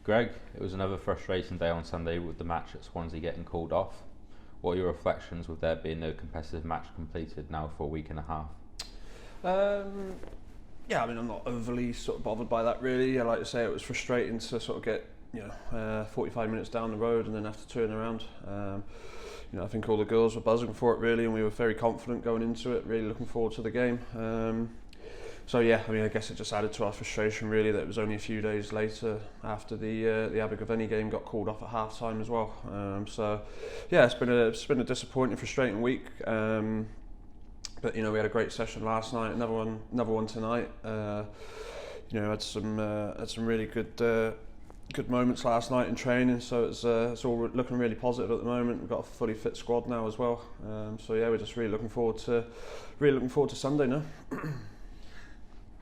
Greg, it was another frustrating day on Sunday with the match at Swansea getting called off. What are your reflections with there being no competitive match completed now for a week and a half? Um, yeah, I mean, I'm not overly sort of bothered by that really. I like to say it was frustrating to sort of get 45 minutes down the road and then have to turn around. I think all the girls were buzzing for it really, and we were very confident going into it. Really looking forward to the game. So yeah, I mean, I guess it just added to our frustration really that it was only a few days later after the Abergavenny game got called off at half time as well. So yeah, it's been a disappointing, frustrating week. But we had a great session last night, another one tonight. Had some really good moments last night in training, so it's all looking really positive at the moment. We've got a fully fit squad now as well. So yeah, we're just really looking forward to Sunday now.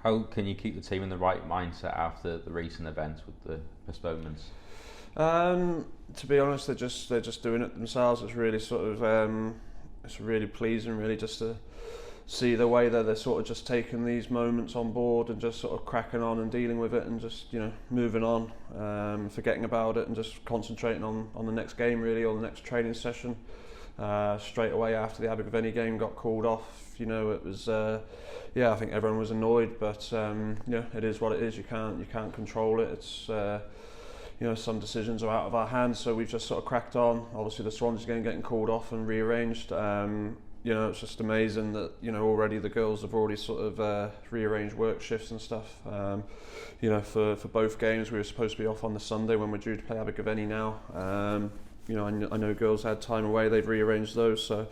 How can you keep the team in the right mindset after the recent events with the postponements? To be honest, they're just doing it themselves. It's really it's really pleasing, really, just to see the way that they're sort of just taking these moments on board and just sort of cracking on and dealing with it and just moving on, forgetting about it and just concentrating on the next game really, or the next training session. Straight away after the Abergavenny game got called off, it was I think everyone was annoyed, but it is what it is. You can't control it. It's some decisions are out of our hands, so we've just sort of cracked on. Obviously the Swansea game getting called off and rearranged. It's just amazing that already the girls have already sort of rearranged work shifts and stuff. For both games we were supposed to be off on the Sunday when we're due to play Abergavenny now. I know girls had time away, they've rearranged those, so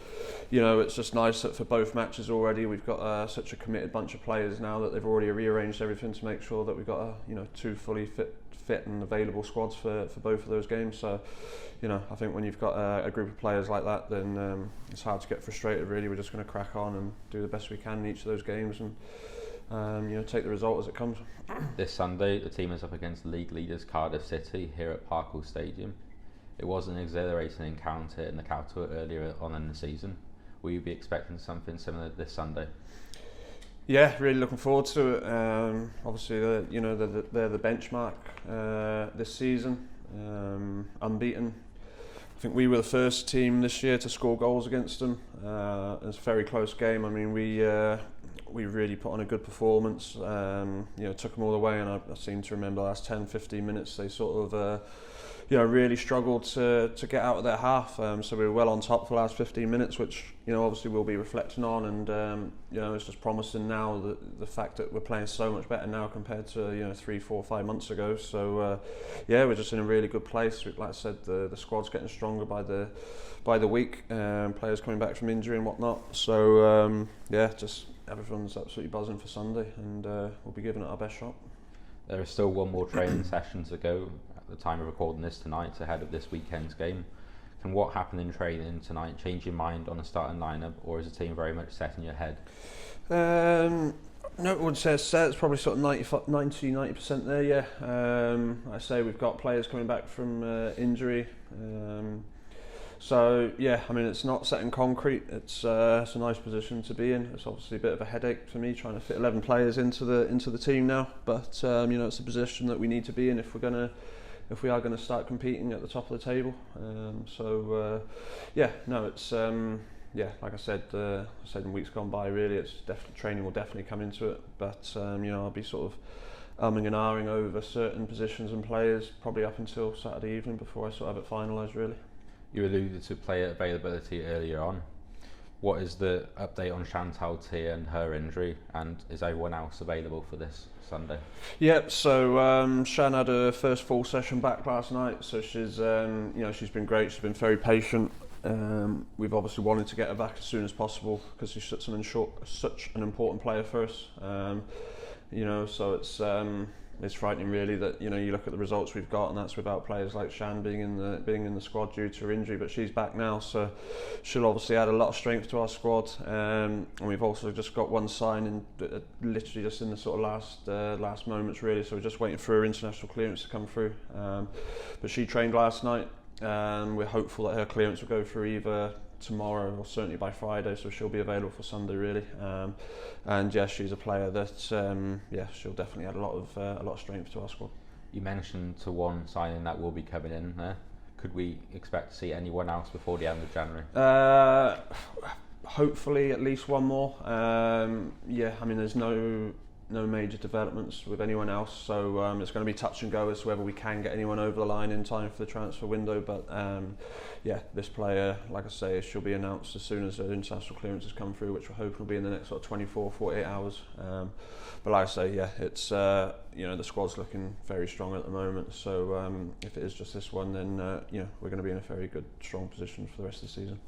it's just nice that for both matches already we've got such a committed bunch of players now that they've already rearranged everything to make sure that we've got two fully fit and available squads for both of those games. So I think when you've got a group of players like that, then it's hard to get frustrated really. We're just going to crack on and do the best we can in each of those games and take the result as it comes. This Sunday the team is up against league leaders Cardiff City here at Parkhill Stadium. It was an exhilarating encounter in the capital earlier on in the season. Will you be expecting something similar this Sunday? Yeah, really looking forward to it. Obviously, they're the benchmark this season, unbeaten. I think we were the first team this year to score goals against them. It was a very close game. I mean, we really put on a good performance. Took them all the way, and I seem to remember the last 10-15 minutes they sort of really struggled to get out of their half. So we were well on top for the last 15 minutes, which obviously we'll be reflecting on, and it's just promising now that the fact that we're playing so much better now compared to 3, 4, 5 months ago. So we're just in a really good place. Like I said, the squad's getting stronger by the week. Players coming back from injury and whatnot. So just everyone's absolutely buzzing for Sunday, and we'll be giving it our best shot. There is still one more training session to go at the time of recording this tonight ahead of this weekend's game. Can what happened in training tonight change your mind on the starting lineup, or is the team very much set in your head? No, I wouldn't say it's set. It's probably sort of 90% there, yeah. I say we've got players coming back from injury. So yeah, I mean, it's not set in concrete. It's a nice position to be in. It's obviously a bit of a headache for me trying to fit 11 players into the team now, but it's a position that we need to be in if we are going to start competing at the top of the table. Like I said in weeks gone by, really, it's training will definitely come into it. But I'll be sort of umming and ahhing over certain positions and players probably up until Saturday evening before I sort of have it finalised, really. You alluded to player availability earlier on. What is the update on Chantal Tier and her injury, and is everyone else available for this Sunday? Yep. So Shan had her first full session back last night. So she's she's been great. She's been very patient. We've obviously wanted to get her back as soon as possible because she's such an important player for us. So it's frightening really that you look at the results we've got, and that's without players like Shan being in the squad due to her injury, but she's back now, so she'll obviously add a lot of strength to our squad. And we've also just got one signing literally just in the sort of last moments really, so we're just waiting for her international clearance to come through. But she trained last night, and we're hopeful that her clearance will go through either tomorrow or certainly by Friday, so she'll be available for Sunday really. And yes, she's a player that she'll definitely add a lot of strength to our squad. You mentioned to one signing that will be coming in there. Could we expect to see anyone else before the end of January? Hopefully at least one more. Yeah, I mean there's no major developments with anyone else, so it's going to be touch and go as to whether we can get anyone over the line in time for the transfer window. But yeah, this player, like I say, she'll be announced as soon as the international clearances come through, which we're hoping will be in the next sort of 24, 48 hours. But like I say, yeah, it's the squad's looking very strong at the moment. So if it is just this one, then we're going to be in a very good, strong position for the rest of the season.